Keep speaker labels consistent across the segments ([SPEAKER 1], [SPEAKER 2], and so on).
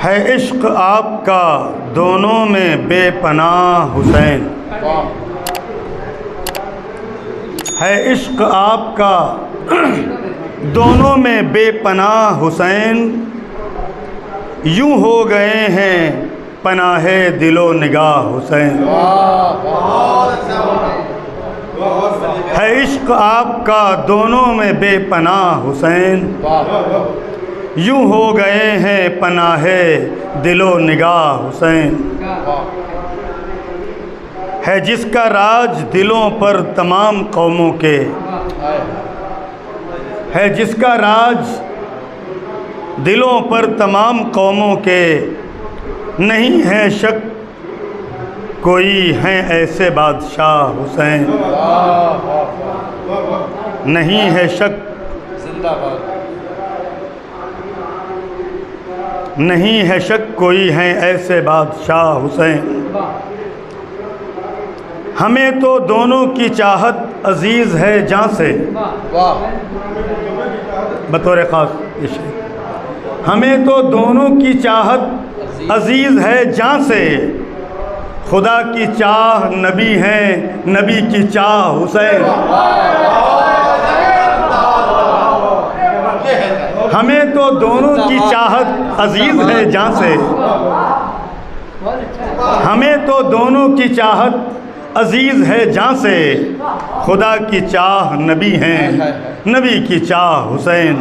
[SPEAKER 1] है इश्क आपका दोनों में बेपनाह हुसैन। है इश्क आपका दोनों में बेपनाह हुसैन। यूं हो गए हैं पनाहे दिलो निगाह हुसैन। है इश्क आपका दोनों में बेपनाह हुसैन। यूं हो गए हैं पनाहे दिलो निगाह हुसैन। है जिसका राज दिलों पर तमाम कौमों के। है जिसका राज दिलों पर तमाम कौमों के। नहीं है शक कोई हैं ऐसे बादशाह हुसैन। नहीं है शक नहीं है शक कोई हैं ऐसे बादशाह हुसैन। हमें तो दोनों की चाहत अजीज़ है जान से। बतौर ख़ास हमें तो दोनों की चाहत अजीज़ है जान से। खुदा की चाह नबी हैं, नबी की चाह हुसैन। हमें तो दोनों की चाहत अजीज़ है जान से। हमें तो दोनों की चाहत अजीज़ है जान से। खुदा की चाह नबी हैं, नबी की चाह हुसैन।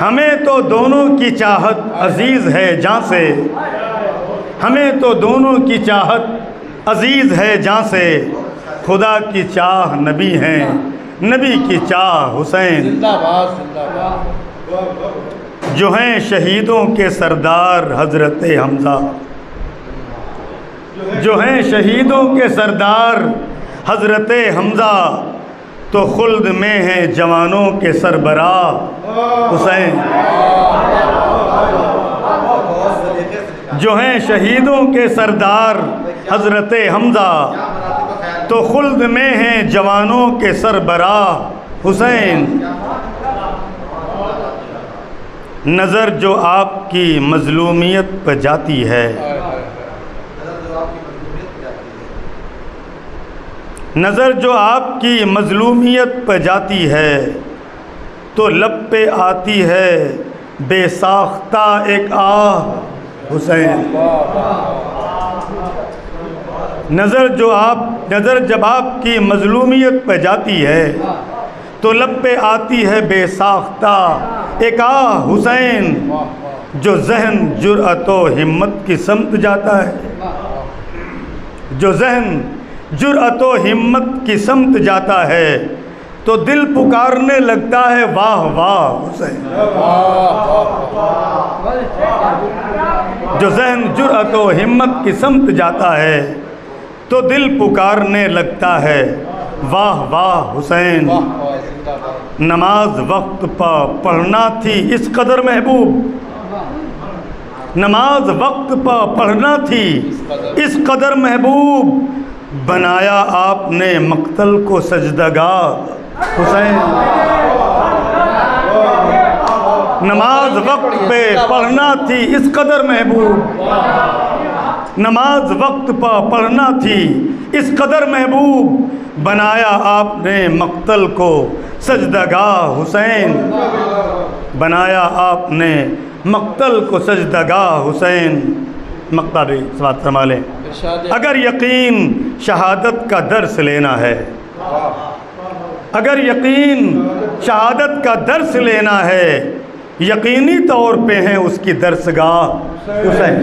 [SPEAKER 1] हमें तो दोनों की चाहत अजीज़ है जान से। हमें तो दोनों की चाहत अजीज़ है जान से। खुदा की चाह नबी हैं, नबी की चाह हुसैन। जो हैं शहीदों के सरदार हज़रत हमज़ा। जो हैं शहीदों के सरदार हज़रत हमज़ा। तो खुल्द में हैं जवानों के सरबराह हुसैन। जो हैं शहीदों के सरदार हज़रत हमज़ा। तो खुल्द में हैं जवानों के सरबराह हुसैन। नज़र जो आपकी मज़लूमियत पर जाती है। नज़र जो आपकी मज़लूमियत पर जाती है। तो लब पे आती है बेसाख्ता एक आह हुसैन। नज़र जब आपकी मज़लूमियत पर जाती है। तो लब पे आती है बेसाख्ता एक आह हुसैन। जो जहन जुर्अत व हिम्मत की समत जाता है। जो जहन जुर्अत व हिम्मत की समत जाता है। तो दिल पुकारने लगता है वाह वाह हुसैन। जो जहन जुर्अत व हिम्मत की समत जाता है। तो दिल पुकारने लगता है वाह वाह हुसैन। नमाज वक्त पर पढ़ना थी इस कदर महबूब। नमाज वक्त पर पढ़ना थी इस कदर महबूब। बनाया आपने मक्तल को सजदगाह हुसैन। नमाज वक्त पे पढ़ना थी इस कदर महबूब। नमाज वक्त पर पढ़ना थी इस कदर महबूब। बनाया आपने मक्तल को सजदगाह हुसैन। बनाया आपने मक्तल को सजदगाह हुसैन। मक्ता भी समाअत फरमा लें। अगर यकीन शहादत का दर्स लेना है। अगर यकीन शहादत का दर्स लेना है। यकीनी तौर पे हैं उसकी दरसगाह हुसैन।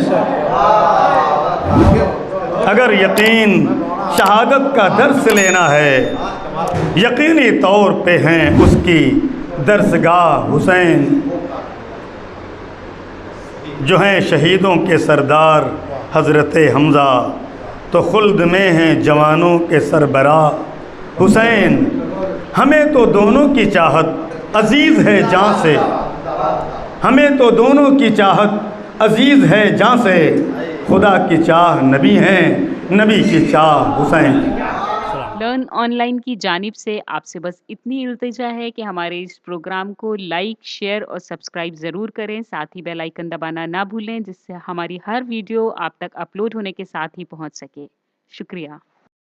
[SPEAKER 1] अगर यकीन शहादत का दर्स लेना है। यकीनी तौर पे हैं उसकी दरसगाह हुसैन। जो हैं शहीदों के सरदार हज़रत हमज़ा। तो खुल्द में हैं जवानों के सरबराह हुसैन। हमें तो दोनों की चाहत अजीज़ है जान से। हमें तो दोनों की चाहत अजीज़ है जान से। खुदा की चाह नबी हैं, नबी की चाह हुसैन।
[SPEAKER 2] लर्न ऑनलाइन की जानिब से आपसे बस इतनी इल्तिजा है कि हमारे इस प्रोग्राम को लाइक, शेयर और सब्सक्राइब ज़रूर करें। साथ ही बेल आइकन दबाना ना भूलें, जिससे हमारी हर वीडियो आप तक अपलोड होने के साथ ही पहुंच सके। शुक्रिया।